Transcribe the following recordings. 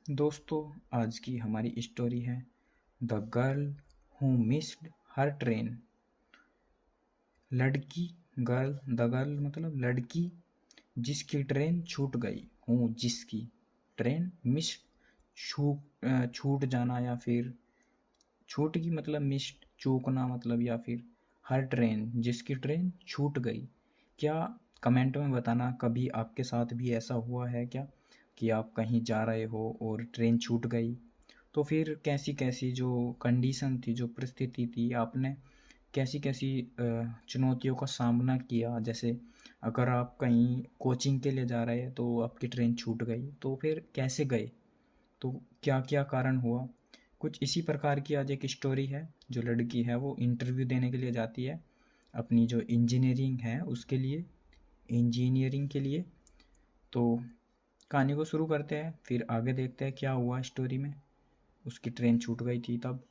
दोस्तों, आज की हमारी स्टोरी है the girl who missed her train. लड़की, द गर्ल मतलब लड़की जिसकी ट्रेन छूट गई। हूँ जिसकी ट्रेन मिस, छूट जाना या फिर छूट की मतलब मिस, चूकना मतलब, या फिर हर ट्रेन जिसकी ट्रेन छूट गई। क्या कमेंट में बताना, कभी आपके साथ भी ऐसा हुआ है क्या कि आप कहीं जा रहे हो और ट्रेन छूट गई? तो फिर कैसी कैसी जो कंडीशन थी, जो परिस्थिति थी, आपने कैसी कैसी चुनौतियों का सामना किया? जैसे अगर आप कहीं कोचिंग के लिए जा रहे हैं तो आपकी ट्रेन छूट गई, तो फिर कैसे गए? तो क्या क्या कारण हुआ? कुछ इसी प्रकार की आज एक स्टोरी है। जो लड़की है वो इंटरव्यू देने के लिए जाती है अपनी जो इंजीनियरिंग है उसके लिए, इंजीनियरिंग के लिए। तो कहानी को शुरू करते हैं, फिर आगे देखते हैं क्या हुआ स्टोरी में। उसकी ट्रेन छूट गई थी तब।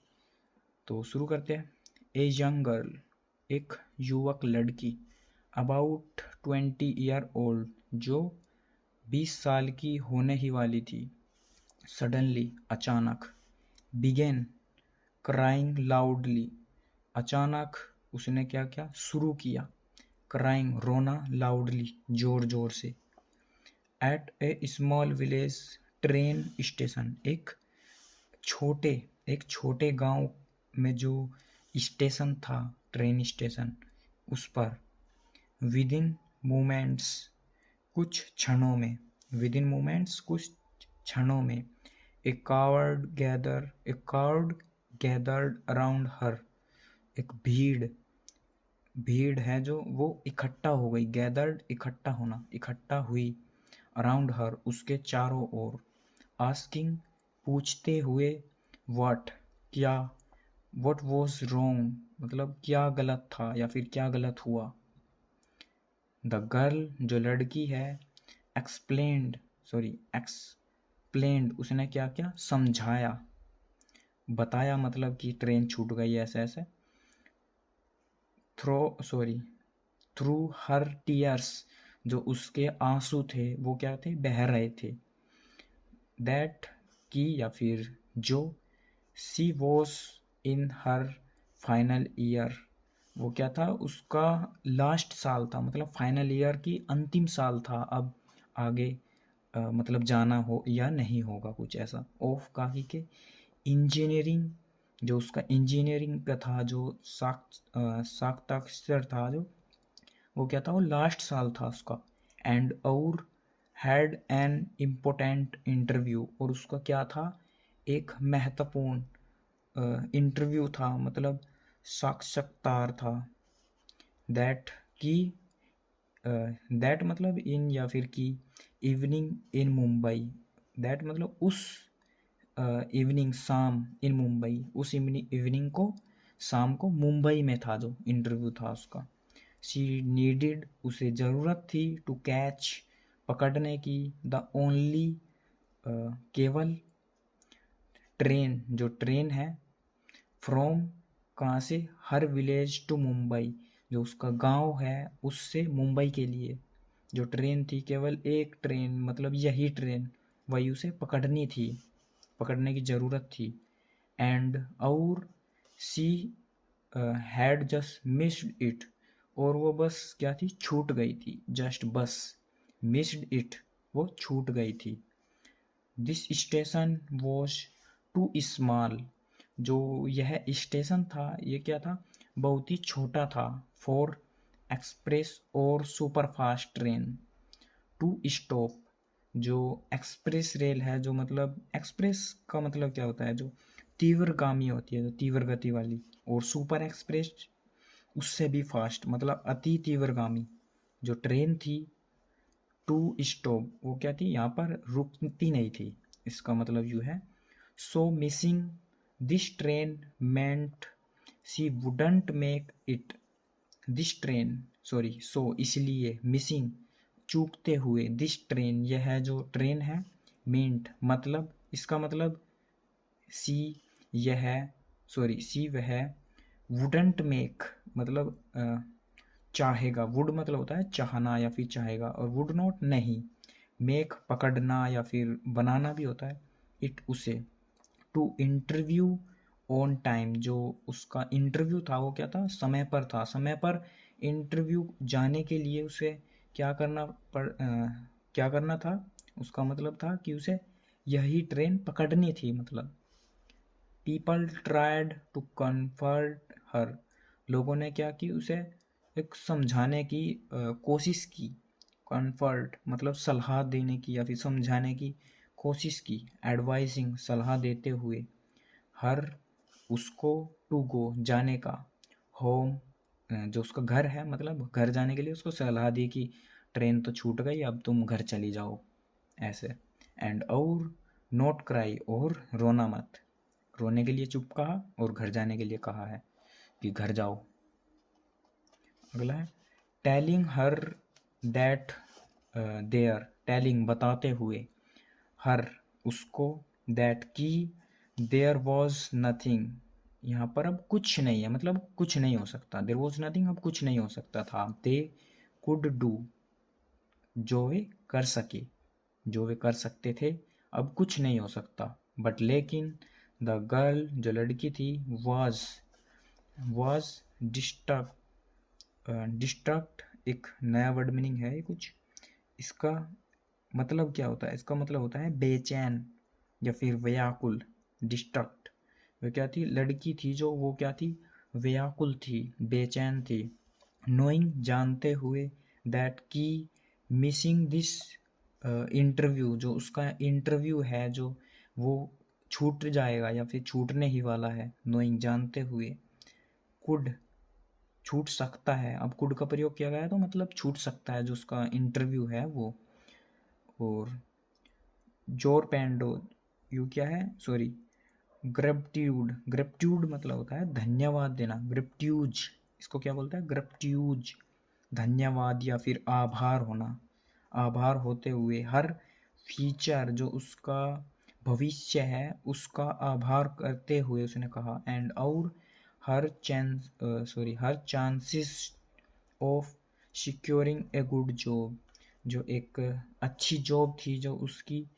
तो शुरू करते हैं। ए यंग गर्ल, एक युवक लड़की, अबाउट 20 ईयर ओल्ड, जो 20 साल की होने ही वाली थी, सडनली अचानक, बिगेन क्राइंग लाउडली, अचानक उसने क्या क्या शुरू किया, क्राइंग रोना, लाउडली जोर जोर से, एट ए स्मॉल विलेज ट्रेन स्टेशन, छोटे एक छोटे गांव में जो स्टेशन था, ट्रेन स्टेशन, उस पर, विद इन मोमेंट्स, कुछ क्षणों में, विद इन मोमेंट्स कुछ क्षणों में, ए क्राउड गैदर्ड अराउंड हर, एक भीड़, भीड़ है जो वो इकट्ठा हो गई, गैदर्ड इकट्ठा होना, इकट्ठा हुई, अराउंड हर उसके चारों ओर, आस्किंग पूछते हुए, व्हाट क्या, व्हाट वॉज रॉन्ग मतलब क्या गलत था या फिर क्या गलत हुआ। द गर्ल जो लड़की है, एक्सप्लेन्ड उसने क्या क्या समझाया, बताया मतलब कि ट्रेन छूट गई ऐसे ऐसे, थ्रू हर टीयर्स, जो उसके आंसू थे वो क्या थे, बह रहे थे, दैट की या फिर जो, she was in her final year, वो क्या था, उसका लास्ट साल था, मतलब फाइनल ईयर की अंतिम साल था, अब आगे मतलब जाना हो या नहीं होगा, कुछ ऐसा, ऑफ काफी के इंजीनियरिंग, जो उसका इंजीनियरिंग का था, जो साक्षात्कार था, जो वो क्या था, वो लास्ट साल था उसका, एंड और हैड एन इम्पोर्टेंट इंटरव्यू, और उसका क्या था, एक महत्वपूर्ण इंटरव्यू था, मतलब साक्षात्कार था, दैट की, दैट मतलब इन या फिर की, इवनिंग इन मुंबई, दैट मतलब उस इवनिंग, शाम, इन मुंबई, उस इवनिंग को, शाम को मुंबई में था जो इंटरव्यू था उसका। शी नीडेड उसे ज़रूरत थी, टू कैच पकड़ने की, द ओनली केवल, ट्रेन जो ट्रेन है, फ्रॉम कहाँ से, हर विलेज टू मुंबई, जो उसका गांव है उससे मुंबई के लिए, जो ट्रेन थी, केवल एक ट्रेन, मतलब यही ट्रेन, वही उसे पकड़नी थी, पकड़ने की ज़रूरत थी, एंड और she had just missed it, और वो बस क्या थी, छूट गई थी, जस्ट बस, मिस्ड इट वो छूट गई थी। This station was too small, जो यह स्टेशन था, ये क्या था, बहुत ही छोटा था, फॉर एक्सप्रेस और सुपरफास्ट ट्रेन टू स्टॉप, जो एक्सप्रेस रेल है, जो मतलब एक्सप्रेस का मतलब क्या होता है, जो तीव्रगामी होती है, जो तीव्र गति वाली, और सुपर एक्सप्रेस उससे भी फास्ट, मतलब अति तीव्रगामी जो ट्रेन थी, टू स्टॉप वो क्या थी, यहाँ पर रुकती नहीं थी, इसका मतलब यू है। So missing this train meant she wouldn't make it, this train, so इसलिए, मिसिंग चूकते हुए, दिस ट्रेन यह जो ट्रेन है, मेंट मतलब, इसका मतलब, सी यह, सी वह, वुडंट मेक मतलब चाहेगा, वुड मतलब होता है चाहना या फिर चाहेगा, और वुड नॉट नहीं, मेक पकड़ना या फिर बनाना भी होता है, इट उसे, टू इंटरव्यू ऑन टाइम, जो उसका इंटरव्यू था वो क्या था, समय पर था, समय पर इंटरव्यू जाने के लिए उसे क्या करना था, उसका मतलब था कि उसे यही ट्रेन पकड़नी थी। मतलब पीपल ट्राइड टू कन्फर्ट हर, लोगों ने क्या की, उसे एक समझाने की कोशिश की। कन्फर्ट मतलब सलाह देने की या फिर समझाने की कोशिश की। एडवाइजिंग सलाह देते हुए, हर उसको, टू गो जाने का, होम जो उसका घर है, मतलब घर जाने के लिए उसको सलाह दी कि ट्रेन तो छूट गई, अब तुम घर चली जाओ, ऐसे। एंड और नोट क्राई, और रोना मत, रोने के लिए चुप कहा और घर जाने के लिए कहा है कि घर जाओ। अगला है telling her that there, telling बताते हुए, हर उसको, दैट की, देयर वॉज नथिंग, यहाँ पर अब कुछ नहीं है, मतलब कुछ नहीं हो सकता। देयर वॉज नथिंग, अब कुछ नहीं हो सकता था। दे कुड डू, जो वे कर सके, जो वे कर सकते थे, अब कुछ नहीं हो सकता। बट लेकिन, द गर्ल जो लड़की थी, वाज डिस्ट्रक्ट, एक नया वर्ड मीनिंग है ये कुछ। इसका मतलब क्या होता है, इसका मतलब होता है बेचैन या फिर व्याकुल। डिस्ट्रक्ट, वो क्या थी, लड़की थी जो, वो क्या थी, व्याकुल थी, बेचैन थी। नोइंग जानते हुए, दैट की, मिसिंग दिस इंटरव्यू, जो उसका इंटरव्यू है जो वो छूट जाएगा या फिर छूटने ही वाला है। नोइंग जानते हुए, कुड छूट सकता है, अब कुड का प्रयोग किया गया है तो मतलब छूट सकता है जो उसका इंटरव्यू है वो। और जोर पैंडो, यू क्या है, सॉरी, ग्रेप्ट्यूड, ग्रेप्ट्यूड मतलब होता है धन्यवाद देना। ग्रेप्ट्यूज, इसको क्या बोलता है, ग्रेप्ट्यूज, धन्यवाद या फिर आभार होना। आभार होते हुए, हर फीचर जो उसका भविष्य है उसका आभार करते हुए उसने कहा। एंड और her chances of securing a good job, जो एक अच्छी जॉब थी जो उसकी,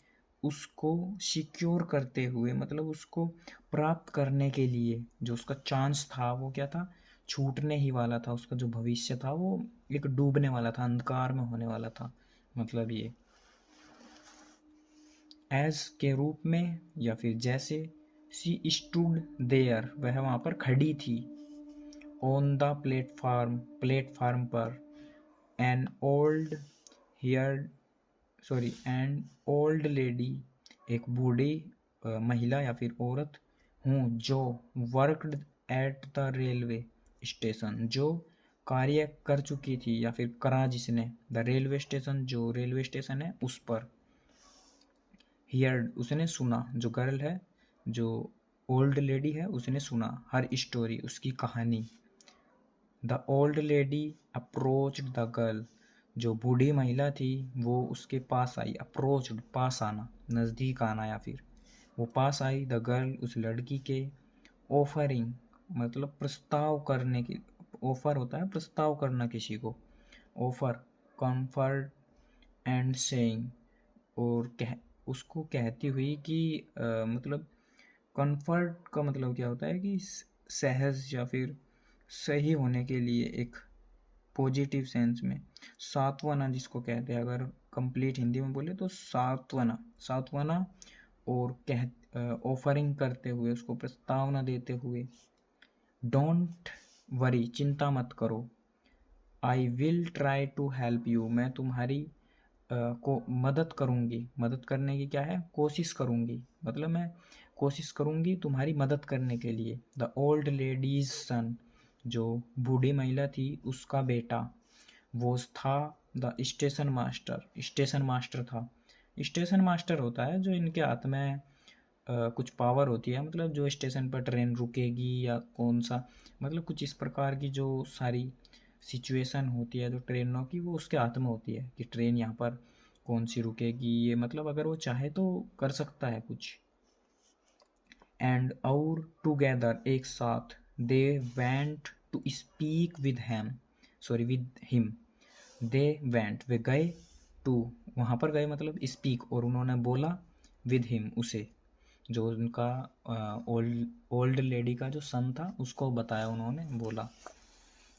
उसको सिक्योर करते हुए, मतलब उसको प्राप्त करने के लिए जो उसका चांस था वो क्या था, छूटने ही वाला था। उसका जो भविष्य था वो एक डूबने वाला था, अंधकार में होने वाला था, मतलब ये। एज के रूप में या फिर जैसे, सी स्टूड देयर, वह वहाँ पर खड़ी थी। ऑन द प्लेटफार्म पर, an old heard an old lady, एक बूढ़ी महिला या फिर औरत हूँ, जो worked at the railway station, जो कार्य कर चुकी थी या फिर करा जिसने, द रेलवे स्टेशन, जो रेलवे स्टेशन है उस पर। हियर्ड उसने सुना, जो गर्ल है, जो ओल्ड लेडी है, उसने सुना। हर स्टोरी उसकी कहानी। The old lady approached the girl, जो बूढ़ी महिला थी वो उसके पास आई। अप्रोच्ड पास आना, नज़दीक आना, या फिर वो पास आई। द गर्ल उस लड़की के, ऑफरिंग मतलब प्रस्ताव करने की, ऑफर होता है प्रस्ताव करना किसी को, ऑफर, कंफर्ट एंड सेइंग, और उसको कहती हुई कि मतलब कंफर्ट का मतलब क्या होता है कि सहज या फिर सही होने के लिए, एक पॉजिटिव सेंस में। सांत्वना जिसको कहते हैं, अगर कंप्लीट हिंदी में बोले तो सांत्वना, सांत्वना, और ऑफरिंग करते हुए, उसको प्रस्तावना देते हुए। डोंट वरी, चिंता मत करो। I will try to help you, मैं तुम्हारी को मदद करूँगी। मदद करने की क्या है, कोशिश करूँगी, मतलब मैं कोशिश करूँगी तुम्हारी मदद करने के लिए। द ओल्ड लेडीज सन, जो बूढ़ी महिला थी उसका बेटा, वो था the station master, station master था। स्टेशन मास्टर होता है जो इनके हाथ में कुछ पावर होती है, मतलब जो स्टेशन पर ट्रेन रुकेगी या कौन सा, मतलब कुछ इस प्रकार की जो सारी सिचुएशन होती है जो ट्रेनों की, वो उसके हाथ में होती है कि ट्रेन यहाँ पर कौन सी रुकेगी, ये मतलब अगर वो चाहे तो कर सकता है कुछ। एंड और टुगेदर, एक साथ, they went to speak with him, they went वे गए, टू वहाँ पर गए मतलब स्पीक, और उन्होंने बोला, विद हिम उसे, जो उनका ओल्ड लेडी का जो सन था उसको बताया उन्होंने, बोला।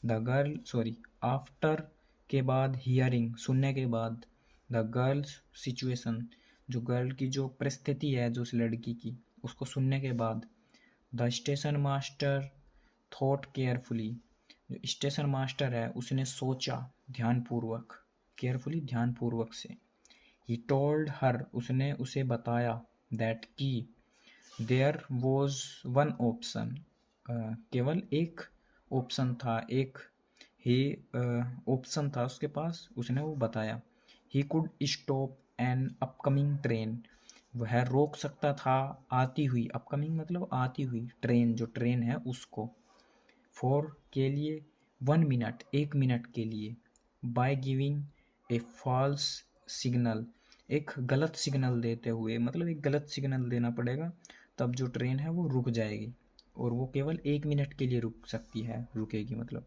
द गर्ल सॉरी आफ्टर के बाद हियरिंग सुनने के बाद, द गर्ल्स सिचुएशन जो गर्ल की जो परिस्थिति है जो उस लड़की की, उसको सुनने के बाद, the station master thought carefully जो स्टेशन मास्टर है उसने सोचा ध्यानपूर्वक, केयरफुली ध्यानपूर्वक से। ही टोल्ड हर उसने उसे बताया, दैट की देयर वॉज वन ऑप्शन केवल एक ऑप्शन था, एक ही ऑप्शन था उसके पास, उसने वो बताया। He could stop an upcoming train वह रोक सकता था आती हुई, अपकमिंग मतलब आती हुई ट्रेन, जो ट्रेन है उसको, फॉर के लिए, 1 मिनट 1 मिनट के लिए, by giving a false signal एक गलत सिग्नल देते हुए, मतलब एक गलत सिग्नल देना पड़ेगा तब जो ट्रेन है वो रुक जाएगी, और वो केवल 1 मिनट के लिए रुक सकती है, रुकेगी मतलब।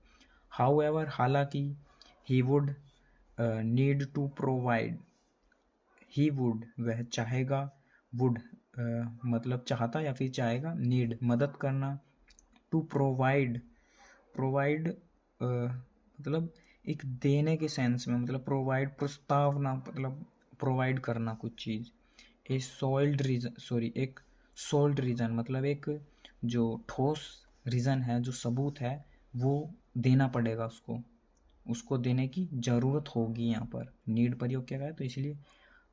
हाउ एवर हालांकि, he would need to provide, he would वह चाहेगा, वुड मतलब चाहता या फिर चाहेगा, नीड मदद करना, टू प्रोवाइड, प्रोवाइड मतलब एक देने के सेंस में, मतलब प्रोवाइड प्रस्तावना, मतलब प्रोवाइड करना कुछ चीज़। ए सॉल्ड रीजन सॉरी एक सोल्ड रीजन मतलब एक जो ठोस रीजन है, जो सबूत है, वो देना पड़ेगा उसको, उसको देने की ज़रूरत होगी। यहाँ पर नीड प्रयोग किया गया है, तो इसलिए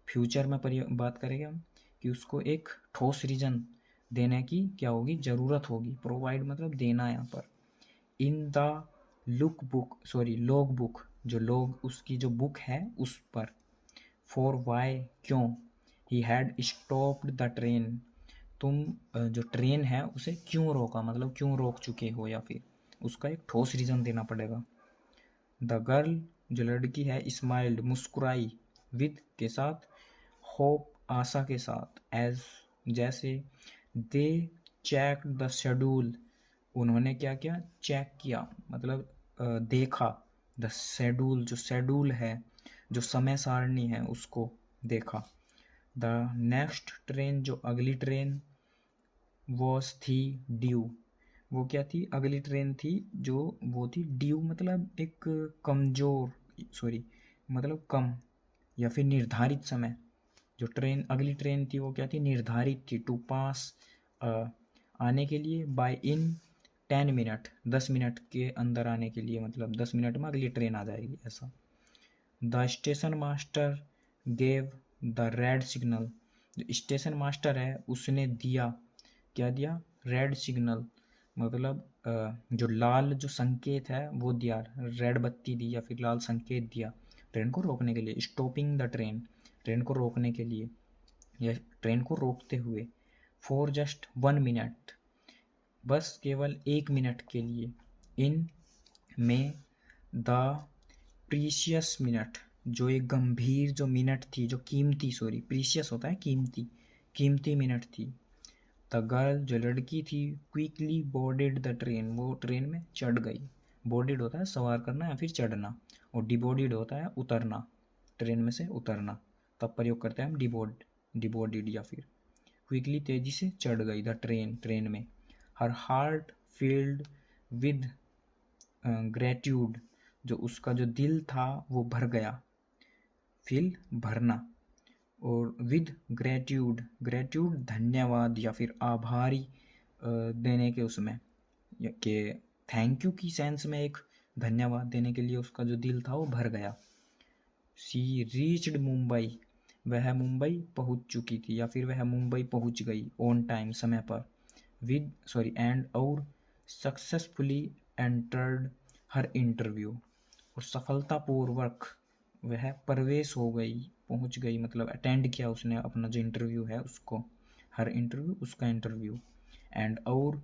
फ्यूचर में बात करेंगे हम कि उसको एक ठोस रीजन देने की क्या होगी, ज़रूरत होगी। प्रोवाइड मतलब देना यहाँ पर। In the look book sorry log book जो लॉग उसकी जो बुक है उस पर, फॉर वाई क्यों, he had stopped the train तुम जो ट्रेन है उसे क्यों रोका, मतलब क्यों रोक चुके हो, या फिर उसका एक ठोस रीज़न देना पड़ेगा। द गर्ल जो लड़की है, स्माइल्ड मुस्कुराई, विद के साथ, होप आशा के साथ, एज जैसे, दे चेक द शेड्यूल उन्होंने क्या किया, चेक किया मतलब देखा, द शेड्यूल जो शेड्यूल है, जो समय सारणी है उसको देखा। द नेक्स्ट ट्रेन जो अगली ट्रेन, वॉज थी ड्यू वो क्या थी, अगली ट्रेन थी जो वो थी ड्यू मतलब एक कमज़ोर सॉरी मतलब कम या फिर निर्धारित समय। जो ट्रेन अगली ट्रेन थी वो क्या थी, निर्धारित थी, टू पास आने के लिए, बाय इन 10 मिनट 10 मिनट के अंदर आने के लिए, मतलब 10 मिनट में अगली ट्रेन आ जाएगी ऐसा। The station master gave the red signal जो स्टेशन मास्टर है उसने दिया, क्या दिया, रेड सिग्नल मतलब जो लाल जो संकेत है वो दिया, रेड बत्ती दी या फिर लाल संकेत दिया ट्रेन को रोकने के लिए। स्टॉपिंग द ट्रेन ट्रेन को रोकने के लिए या ट्रेन को रोकते हुए। फॉर जस्ट 1 मिनट बस केवल 1 मिनट के लिए। इन में द प्रीशियस मिनट जो एक गंभीर जो मिनट थी, जो कीमती सॉरी प्रीशियस होता है कीमती, कीमती मिनट थी। द गर्ल जो लड़की थी, क्विकली बोर्डेड द ट्रेन वो ट्रेन में चढ़ गई। बोर्डेड होता है सवार करना या फिर चढ़ना, और डिबोर्डेड होता है उतरना, ट्रेन में से उतरना, तब प्रयोग करते हैं हम डिबोर्डेड या फिर। क्विकली तेजी से चढ़ गई द ट्रेन ट्रेन में। हर हार्ट फील्ड विद ग्रेट्यूड जो उसका जो दिल था वो भर गया, फील भरना, और विद ग्रेट्यूड ग्रेट्यूड धन्यवाद या फिर आभारी देने के उसमें कि थैंक यू की सेंस में एक धन्यवाद देने के लिए उसका जो दिल था वो भर गया। सी रीच्ड मुंबई वह मुंबई पहुंच चुकी थी या फिर वह मुंबई पहुंच गई ऑन टाइम समय पर। विद सॉरी एंड और सक्सेसफुली एंटर्ड हर इंटरव्यू और सफलतापूर्वक वह प्रवेश हो गई, पहुंच गई मतलब अटेंड किया उसने अपना जो इंटरव्यू है उसको, हर इंटरव्यू उसका इंटरव्यू। एंड और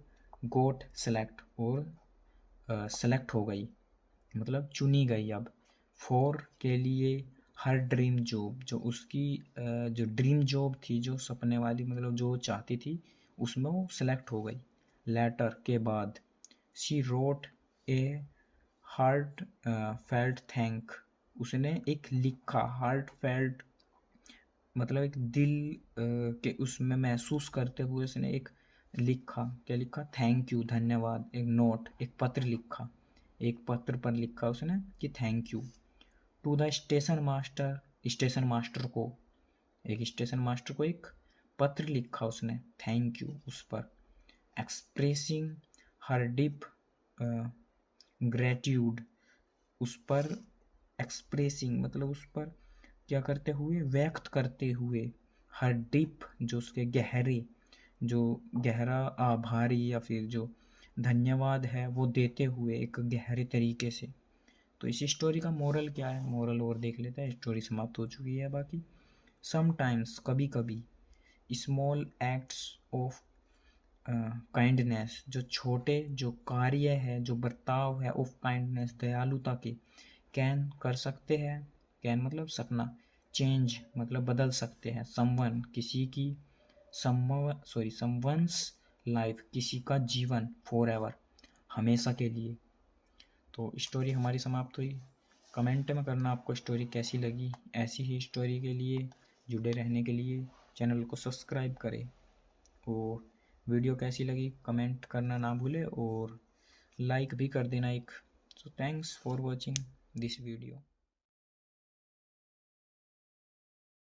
गोट सेलेक्ट और सेलेक्ट हो गई मतलब चुनी गई अब, फॉर के लिए, हर ड्रीम जॉब जो उसकी जो ड्रीम जॉब थी, जो सपने वाली मतलब जो चाहती थी उसमें वो सेलेक्ट हो गई। लेटर के बाद, she wrote a heart felt thank उसने एक लिखा हार्ट फेल्ट मतलब एक दिल के उसमें महसूस करते हुए उसने एक लिखा, क्या लिखा, थैंक यू, धन्यवाद, एक नोट, एक पत्र लिखा, एक पत्र पर लिखा उसने कि thank you to the station master, station master को, एक स्टेशन मास्टर को एक पत्र लिखा उसने, थैंक यू उस पर, एक्सप्रेसिंग हर डीप ग्रेट्यूड, उस पर एक्सप्रेसिंग मतलब उस पर क्या करते हुए, व्यक्त करते हुए, हर डीप जो उसके गहरे, जो गहरा आभारी या फिर जो धन्यवाद है वो देते हुए एक गहरे तरीके से। तो इस स्टोरी का मोरल क्या है, मोरल और देख लेते हैं, स्टोरी समाप्त हो चुकी है बाकी। समटाइम्स, कभी कभी, स्मॉल एक्ट्स ऑफ काइंडनेस, जो छोटे जो कार्य है, जो बर्ताव है, ऑफ काइंडनेस, दयालुता के, कैन कर सकते हैं, कैन मतलब सकना, चेंज मतलब बदल सकते हैं, समवन किसी की, समवंस लाइफ किसी का जीवन, फॉर एवर हमेशा के लिए। तो स्टोरी हमारी समाप्त हुई। कमेंट में करना आपको स्टोरी कैसी लगी। ऐसी ही स्टोरी के लिए जुड़े रहने के लिए चैनल को सब्सक्राइब करें, और वीडियो कैसी लगी कमेंट करना ना भूले, और लाइक भी कर देना एक। So thanks for watching this video.